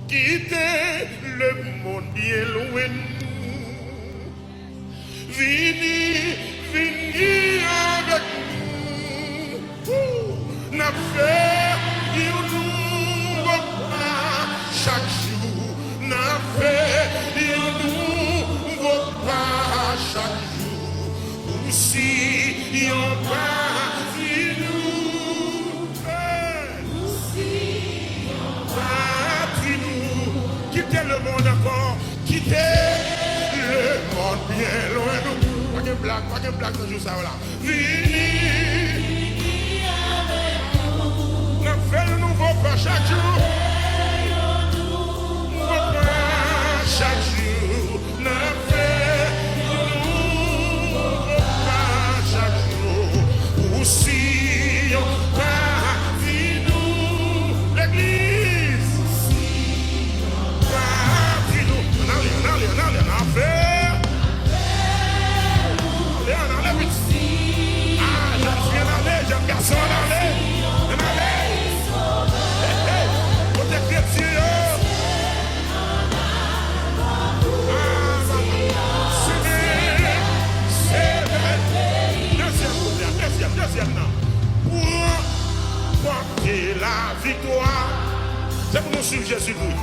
quitter le monde bien loin de nous. Vini avec nous. N'a fait un nouveau pas chaque jour. N'a fait un nouveau pas chaque jour. Aussi, on pas quitter le monde encore, quitter le monde bien loin de nous. Pas de blague, ce jour ça là. Vini avec nous. On fait le nouveau pas chaque jour. Nouveau pas chaque jour. On fait le nouveau pas chaque jour. Aussi, on pas nous l'église. Pour porter la victoire, c'est pour nous suivre Jésus-Christ.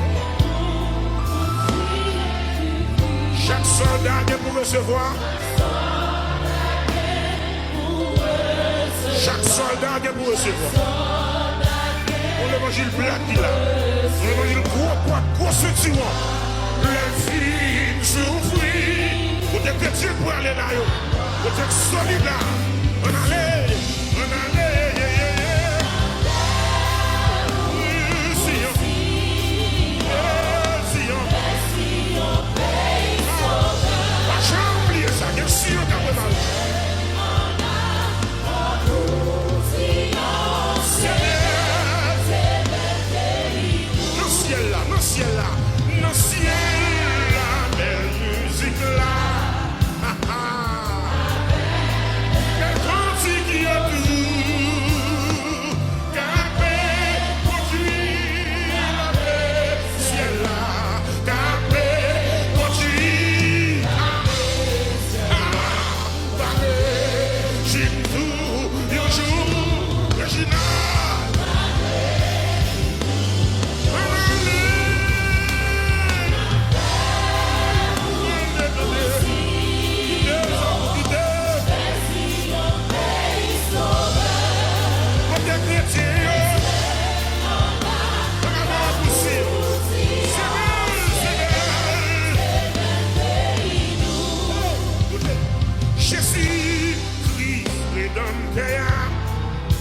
Chaque soldat est pour recevoir. Chaque soldat est pour recevoir. Pour l'évangile black qui là. Pour l'évangile gros structurant. Les filles souffrent. Pour des chrétiens pour aller là. Pour être solide là. On allait.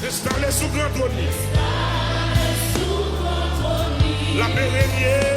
Installé sous grand trône. La pérennité.